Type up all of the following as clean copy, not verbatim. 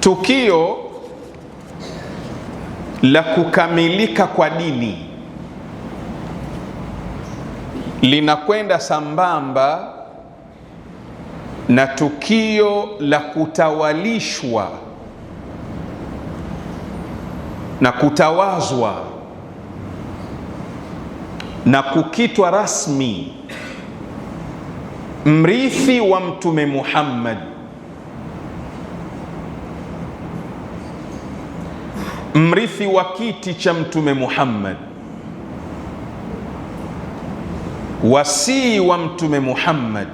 Tukio la kukamilika kwa dini linakwenda sambamba na tukio la kutawalishwa na kutawazwa na kukitwa rasmi mrithi wa Mtume Muhammad, mrithi wa kiti cha Mtume Muhammad, wasii wa Mtume Muhammad,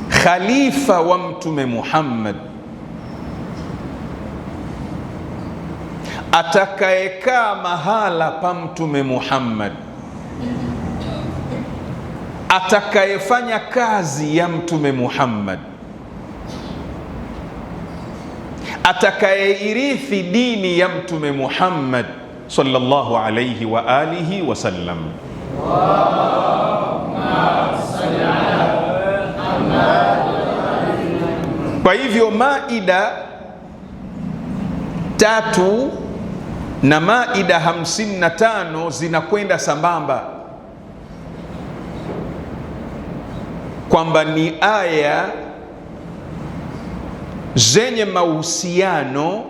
khalifa wa Mtume Muhammad, atakayekaa mahala pa Mtume Muhammad, atakayefanya kazi ya Mtume Muhammad, atakayeirithi dini ya Mtume Muhammad sallallahu alayhi wa alihi wasallam. Kwa hivyo Maida 3 na Maida 55 zinakwenda sambamba, kwamba ni aya zenye mahusiano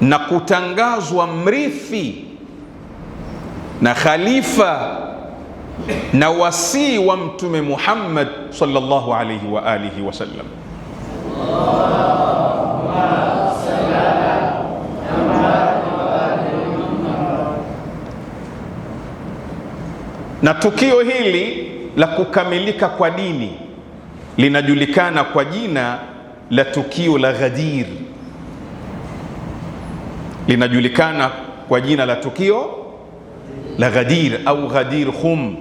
na kutangazwa mrithi na khalifa na wasii wa Mtume Muhammad sallallahu alayhi wa alihi wasallam. Na tukio hili la kukamilika kwa dini linajulikana kwa jina la tukio la Ghadir, linajulikana kwa jina la tukio la Ghadir au Ghadir Khum,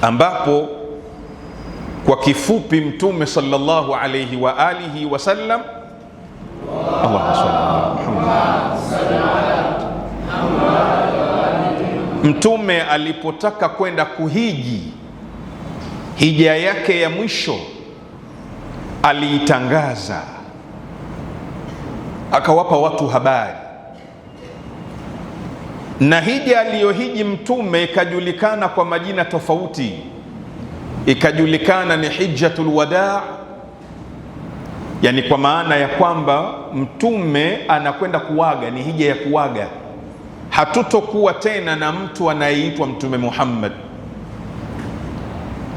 ambapo kwa kifupi Mtume sallallahu alayhi wa alihi wasallam, Allahumma salli ala Muhammad, Mtume alipotaka kwenda kuhiji hija yake ya mwisho aliitangaza, akawapa watu habari, na hija aliyohiji Mtume ikajulikana kwa majina tofauti. Ikajulikana ni hijjatul wadaa, yani kwa maana ya kwamba Mtume anakwenda kuwaga, ni hija ya kuwaga. Hatutokuwa tena na mtu anayeitwa Mtume Muhammad.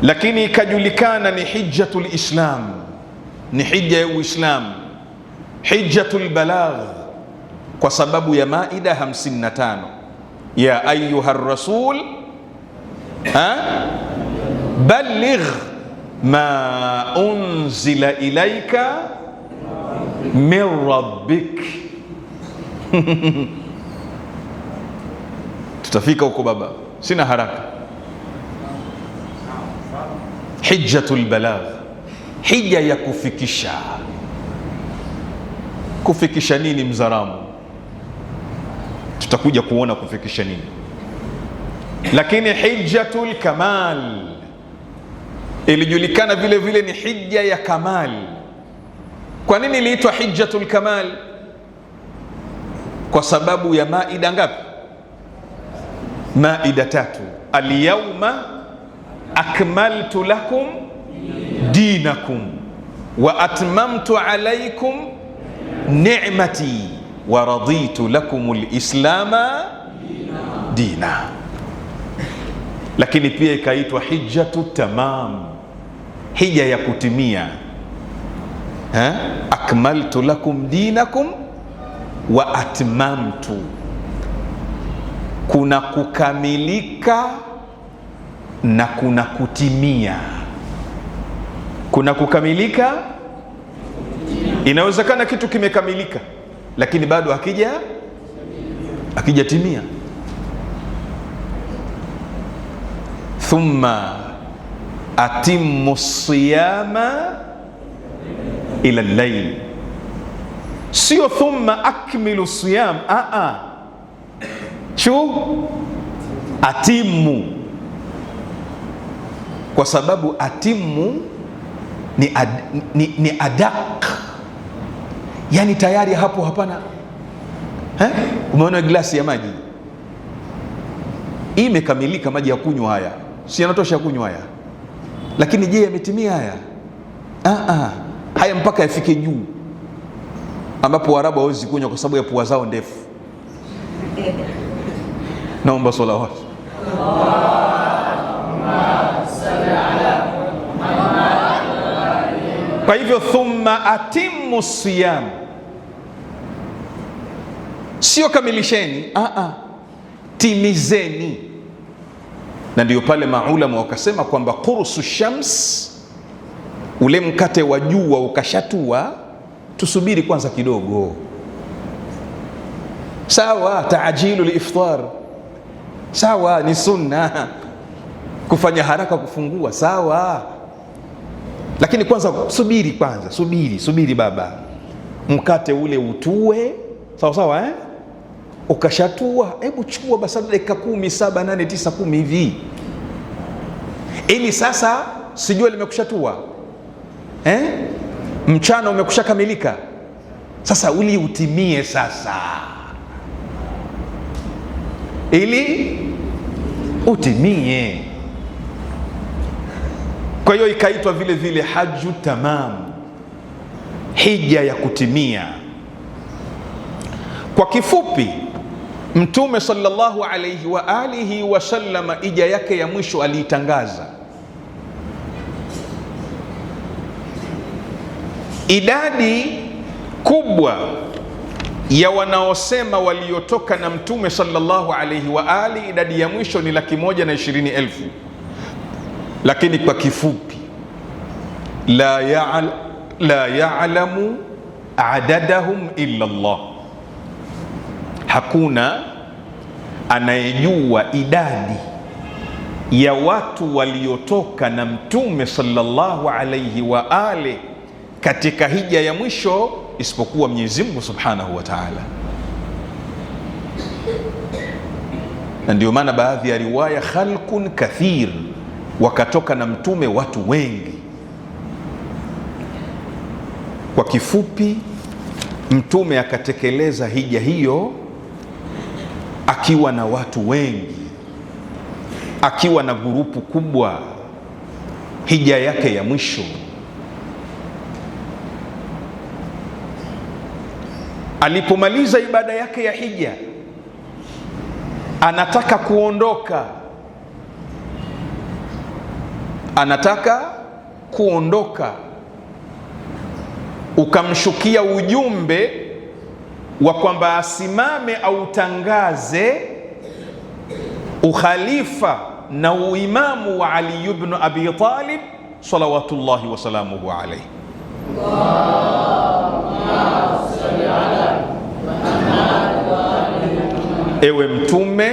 Lakini ikajulikana ni hijjatul islam, ni hija ya Uislamu, hijjatul balagh, kwa sababu ya Maida 55, ya ayuha rasul balligh ma unzila ilaika min rabbik. Tutafika huko baba, sina haraka. Hijjatul balagh, hija ya kufikisha. Kufikisha nini Mzaramu? Tutakuja kuona kufikisha nini. Lakini hijjatul kamal ilijulikana vile vile ni hija ya kamal. Kwa nini iliitwa hijjatul kamal? Kwa sababu ya Maida ngapi? Maida 3, alyawma akmaltu lakum dinakum wa atmamtu alaykum ni'mati wa raditu lakum alislama dina. Lakini pia ikaitwa hijjatu tamam, hija ya kutimia. Akmaltu lakum dinakum wa atmamtu, kuna kukamilika na kuna kutimia. Kuna kukamilika, inawezekana kitu kimekamilika lakini bado hakijatimia. Thumma atimmu siyama ila al-layl, sio thumma akmilu siyam. Atimu, kwa sababu atimu ni adak, yani tayari hapo hapana. Umeona glasi ya maji hii imekamilika, maji ya kunywa haya, si yanatosha kunywa haya, lakini je, yametimia haya? Haya mpaka yafike juu, ambapo Waarabu hawezi kunywa kwa sababu ya pua zao ndefu. Naomba salawat. Kwa hivyo thumma atimmu siyam, sio kamilisheni, timizeni. Na ndio pale maulama wakasema kwamba qursu shams, ule mkate wa jua ukashatua, tusubiri kwanza kidogo. Sawa, taajilu liiftar, sawa, ni sunna kufanya haraka kufungua, sawa, lakini kwanza subiri kwanza, subiri baba, mkate ule utue, sawa sawa, ukashatua, hebu chukua basi dakika 10, 7, 8, 9, 10 hivi, ili sasa sijua limekushatua, mchana umekusha kamilika, sasa uli utimie sasa, ili utimie. Kwa hiyo ikaitwa vile vile haju tamam, hija ya kutimia. Kwa kifupi, Mtume sallallahu alayhi wa alihi wa sallama hija yake ya mwisho aliitangaza. Idadi kubwa ya wanaosema waliotoka na Mtume sallallahu alayhi wa alihi, idadi ya mwisho ni 120,000. Lakini kwa kifupi, la ya'lamu adadahum illa Allah, hakuna anayejua idadi ya watu waliotoka na Mtume sallallahu alayhi wa alihi katika hija ya mwisho isipokuwa Mwenyezi Mungu Subhanahu wa Ta'ala. Na ndio maana baadhi ya riwaya, khalqun kathir, wakatoka na Mtume watu wengi. Kwa kifupi, Mtume akatekeleza hija hiyo akiwa na watu wengi, akiwa na grupu kubwa, hija yake ya mwisho. Alipomaliza ibada yake ya hija, anataka kuondoka, ukamshukia ujumbe wa kwamba asimame autangaze ukhalifa na uimamu wa Ali ibn Abi Talib salawatullahi wasalamuhu alayhi. Ewe Mtume,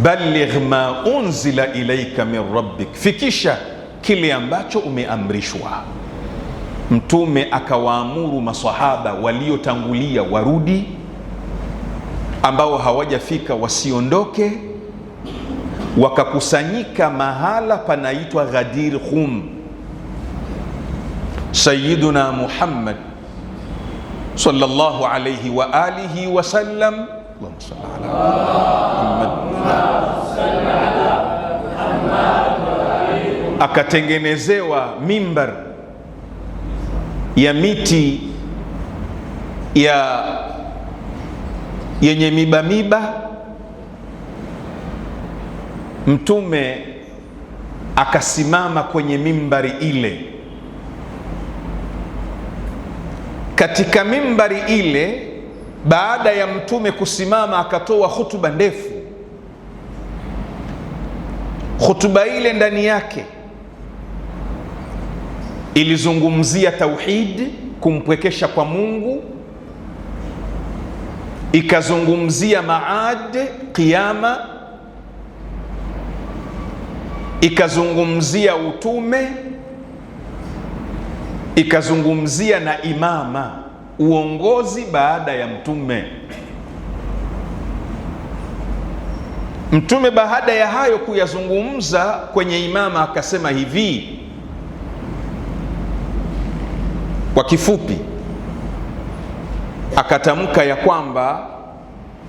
balligh ma unzila ilaika min rabbik, fikisha kile ambacho umeamrishwa. Mtume akawaamuru maswahaba waliotangulia warudi, ambao hawajafika wasiondoke, wakakusanyika mahala panaitwa Ghadir Khum. Sayyiduna Muhammad sallallahu alayhi wa alihi wa sallam, Allahumma salli ala Muhammad, akatengenezewa mimbar ya miti yenye miba. Mtume akasimama kwenye mimbari ile. Katika mimbari ile, baada ya Mtume kusimama, akatoa hutuba ndefu. Hutuba ile ndani yake ilizungumzia tauhid, kumpwekesha kwa Mungu, ikazungumzia maad, qiyama, ikazungumzia utume, ikazungumzia na imama, uongozi baada ya Mtume. Mtume baada ya hayo kuyazungumza kwenye imama akasema hivi kwa kifupi, akatamka ya kwamba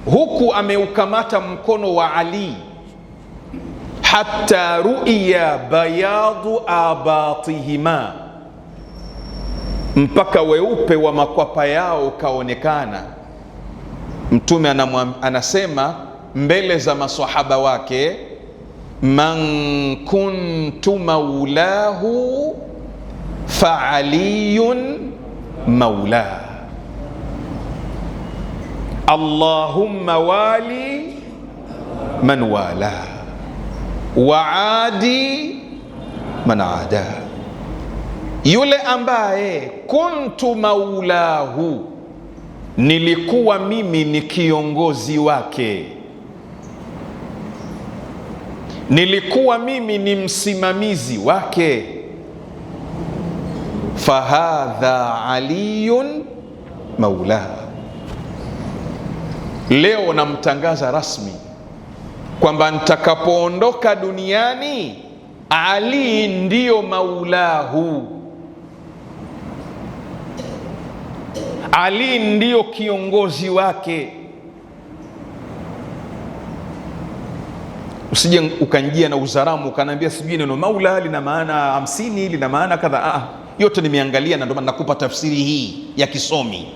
huku ameukamata mkono wa Ali, hatta ru'iya bayadu abatihima, mpaka weupe wa makwapa yao kaonekana. Mtume anasema mbele za maswahaba wake, man kuntu maulahu fa aliyun maula, Allahumma wali man wala wa adi man ada. Yule ambaye kuntu maulahu, nilikuwa mimi ni kiongozi wake, nilikuwa mimi ni msimamizi wake, fahadha aliyun maula. Leo namtangaza rasmi kwamba nitakapoondoka duniani, Ali ndiyo maulahu, Ali ndiyo kiongozi wake. Usije ukanjia na uzaramu ukaniambia sijui neno maula lina maana 50 lina maana kadha. Yote nimeangalia, na ndio maana nakupa tafsiri hii ya kisomi,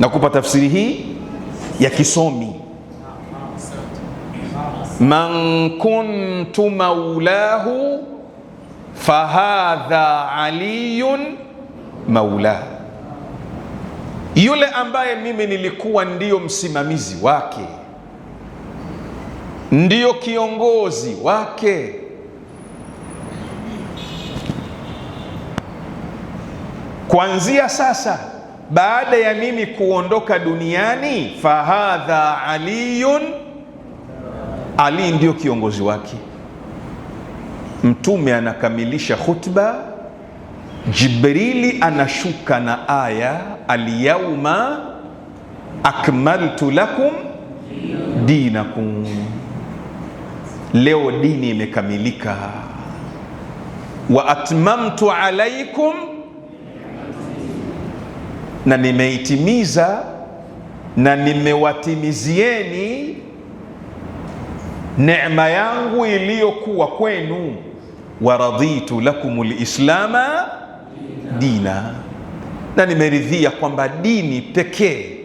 nakupa tafsiri hii ya kisomi. Man kuntu maulahu fahadha aliyun maula, yule ambaye mimi nilikuwa ndiyo msimamizi wake, ndiyo kiongozi wake. Kuanzia sasa, baada ya mimi kuondoka duniani, fahadha aliyun, Ali ndiyo kiongozi wake. Mtume anakamilisha khutba, Jibrili anashuka na aya, alyauma akmaltu lakum dinakum, leo dini imekamilika. Wa atmamtu alaikum, na nimeitimiza na nimewatimizieni neema yangu iliyokuwa kwenu. Wa raditu lakumul islama dina, na nimeridhia kwamba dini pekee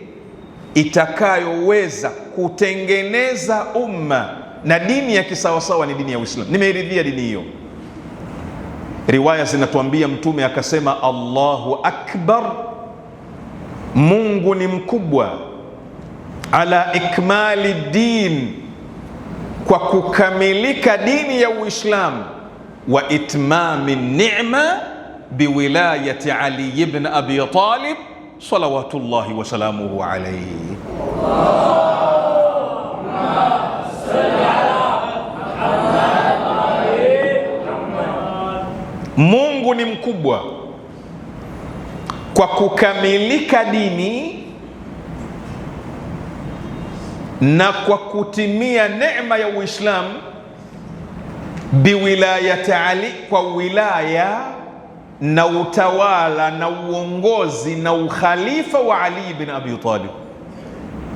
itakayoweza kutengeneza umma na dini ya kisawasawa ni dini ya Uislamu. Nimeiridhia dini hiyo. Riwaya zinatuambia Mtume akasema, Allahu akbar, Mungu ni mkubwa, ala ikmali din, kwa kukamilika dini ya Uislamu, wa itmami ni'ma biwilayati Ali ibn Abi Talib salawatullahi wa salamuhu alayhi. Mungu ni mkubwa kwa kukamilika dini na kwa kutimia neema ya Uislamu, biwilayati Ali, kwa wilaya na utawala na uongozi na ukhalifa wa Ali ibn Abi Talib.